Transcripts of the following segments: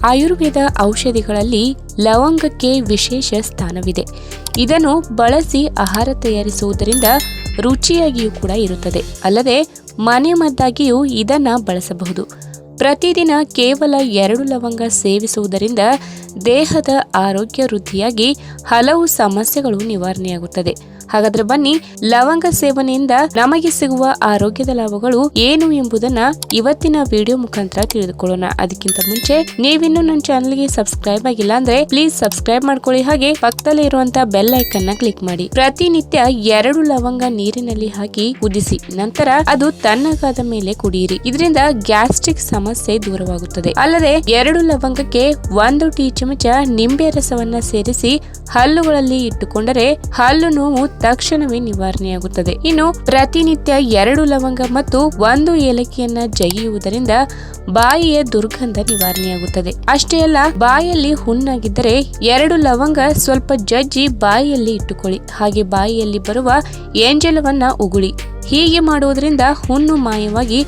ಆಯುರ್ವೇದ ಔಷಧಿಗಳಲ್ಲಿ ಲವಂಗಕ್ಕೆ ವಿಶೇಷ ಸ್ಥಾನವಿದೆ. ಇದನ್ನು ಬಳಸಿ ಆಹಾರ ತಯಾರಿಸುವುದರಿಂದ ರುಚಿಯಾಗಿಯೂ ಕೂಡ ಇರುತ್ತದೆ. ಅಲ್ಲದೆ ಮನೆ ಮದ್ದಾಗಿಯೂ ಇದನ್ನ ಬಳಸಬಹುದು. ಪ್ರತಿದಿನ ಕೇವಲ 2 ಲವಂಗ ಸೇವಿಸುವುದರಿಂದ ದೇಹದ ಆರೋಗ್ಯ ವೃದ್ಧಿಯಾಗಿ ಹಲವು ಸಮಸ್ಯೆಗಳು ನಿವಾರಣೆಯಾಗುತ್ತದೆ. ಹಾಗಾದ್ರೆ ಬನ್ನಿ, ಲವಂಗ ಸೇವನೆಯಿಂದ ನಮಗೆ ಸಿಗುವ ಆರೋಗ್ಯದ ಲಾಭಗಳು ಏನು ಎಂಬುದನ್ನ ಇವತ್ತಿನ ವಿಡಿಯೋ ಮುಖಾಂತರ ತಿಳಿದುಕೊಳ್ಳೋಣ. ಅದಕ್ಕಿಂತ ಮುಂಚೆ ನೀವಿನ್ನು ನನ್ನ ಚಾನಲ್ಗೆ ಸಬ್ಸ್ಕ್ರೈಬ್ ಆಗಿಲ್ಲ ಅಂದ್ರೆ ಪ್ಲೀಸ್ ಸಬ್ಸ್ಕ್ರೈಬ್ ಮಾಡ್ಕೊಳ್ಳಿ. ಹಾಗೆ ಪಕ್ಕದಲ್ಲಿ ಇರುವಂತಹ ಬೆಲ್ ಐಕನ್ ನ ಕ್ಲಿಕ್ ಮಾಡಿ. ಪ್ರತಿನಿತ್ಯ 2 ಲವಂಗ ನೀರಿನಲ್ಲಿ ಹಾಕಿ ಕುದಿಸಿ ನಂತರ ಅದು ತಣ್ಣಗಾದ ಮೇಲೆ ಕುಡಿಯಿರಿ. ಇದರಿಂದ ಗ್ಯಾಸ್ಟ್ರಿಕ್ ಸಮಸ್ಯೆ ದೂರವಾಗುತ್ತದೆ. ಅಲ್ಲದೆ 2 ಲವಂಗಕ್ಕೆ 1 ಟೀ ಚಮಚ ನಿಂಬೆ ರಸವನ್ನ ಸೇರಿಸಿ ಹಲ್ಲುಗಳಲ್ಲಿ ಇಟ್ಟುಕೊಂಡರೆ ಹಲ್ಲು ನೋವು ತಕ್ಷಣವೇ ನಿವಾರಣೆಯಾಗುತ್ತದೆ. ಇನ್ನು ಪ್ರತಿನಿತ್ಯ 2 ಲವಂಗ ಮತ್ತು 1 ಏಲಕ್ಕಿಯನ್ನ ಜಗಿಯುವುದರಿಂದ ಬಾಯಿಯ ದುರ್ಗಂಧ ನಿವಾರಣೆಯಾಗುತ್ತದೆ. ಅಷ್ಟೇ ಅಲ್ಲ, ಬಾಯಲ್ಲಿ ಹುಣ್ಣಾಗಿದ್ದರೆ 2 ಲವಂಗ ಸ್ವಲ್ಪ ಜಜ್ಜಿ ಬಾಯಿಯಲ್ಲಿ ಇಟ್ಟುಕೊಳ್ಳಿ. ಹಾಗೆ ಬಾಯಿಯಲ್ಲಿ ಬರುವ ಎಂಜಲವನ್ನ ಉಗುಳಿ. ಹೀಗೆ ಮಾಡುವುದರಿಂದ ಹುಣ್ಣು ಮಾಯವಾಗಿ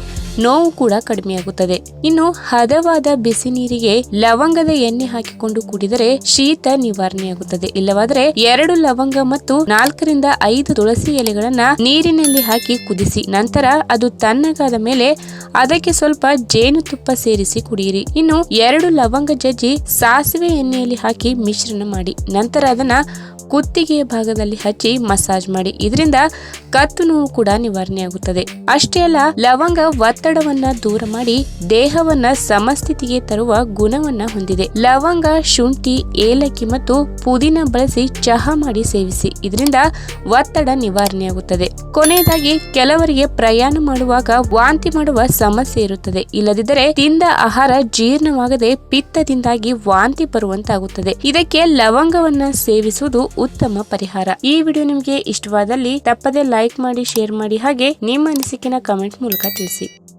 ನೋವು ಕೂಡ ಕಡಿಮೆಯಾಗುತ್ತದೆ. ಇನ್ನು ಹದವಾದ ಬಿಸಿ ನೀರಿಗೆ ಲವಂಗದ ಎಣ್ಣೆ ಹಾಕಿಕೊಂಡು ಕುಡಿದರೆ ಶೀತ ನಿವಾರಣೆಯಾಗುತ್ತದೆ. ಇಲ್ಲವಾದರೆ 2 ಲವಂಗ ಮತ್ತು 4 ರಿಂದ 5 ತುಳಸಿ ಎಲೆಗಳನ್ನ ನೀರಿನಲ್ಲಿ ಹಾಕಿ ಕುದಿಸಿ ನಂತರ ಅದು ತಣ್ಣಗಾದ ಮೇಲೆ ಅದಕ್ಕೆ ಸ್ವಲ್ಪ ಜೇನುತುಪ್ಪ ಸೇರಿಸಿ ಕುಡಿಯಿರಿ. ಇನ್ನು 2 ಲವಂಗ ಜಜ್ಜಿ ಸಾಸಿವೆ ಎಣ್ಣೆಯಲ್ಲಿ ಹಾಕಿ ಮಿಶ್ರಣ ಮಾಡಿ ನಂತರ ಅದನ್ನ ಕುತ್ತಿಗೆಯ ಭಾಗದಲ್ಲಿ ಹಚ್ಚಿ ಮಸಾಜ್ ಮಾಡಿ. ಇದರಿಂದ ಕತ್ತು ನೋವು ಕೂಡ ನಿವಾರಣೆಯಾಗುತ್ತದೆ. ಅಷ್ಟೇ ಅಲ್ಲ, ಲವಂಗ ಒತ್ತಡವನ್ನ ದೂರ ಮಾಡಿ ದೇಹವನ್ನ ಸಮಸ್ಥಿತಿಗೆ ತರುವ ಗುಣವನ್ನ ಹೊಂದಿದೆ. ಲವಂಗ, ಶುಂಠಿ, ಏಲಕ್ಕಿ ಮತ್ತು ಪುದೀನ ಬಳಸಿ ಚಹಾ ಮಾಡಿ ಸೇವಿಸಿ. ಇದರಿಂದ ಒತ್ತಡ ನಿವಾರಣೆಯಾಗುತ್ತದೆ. ಕೊನೆಯದಾಗಿ, ಕೆಲವರಿಗೆ ಪ್ರಯಾಣ ಮಾಡುವಾಗ ವಾಂತಿ ಮಾಡುವ ಸಮಸ್ಯೆ ಇರುತ್ತದೆ. ಇಲ್ಲದಿದ್ದರೆ ತಿಂದ ಆಹಾರ ಜೀರ್ಣವಾಗದೆ ಪಿತ್ತದಿಂದಾಗಿ ವಾಂತಿ ಬರುವಂತಾಗುತ್ತದೆ. ಇದಕ್ಕೆ ಲವಂಗವನ್ನ ಸೇವಿಸುವುದು ಉತ್ತಮ ಪರಿಹಾರ. ಈ ವಿಡಿಯೋ ನಿಮಗೆ ಇಷ್ಟವಾದಲ್ಲಿ ತಪ್ಪದೆ ಲೈಕ್ ಮಾಡಿ, ಶೇರ್ ಮಾಡಿ, ಹಾಗೆ ನಿಮ್ಮ ಅನಿಸಿಕೆನ ಕಮೆಂಟ್ ಮೂಲಕ ತಿಳಿಸಿ.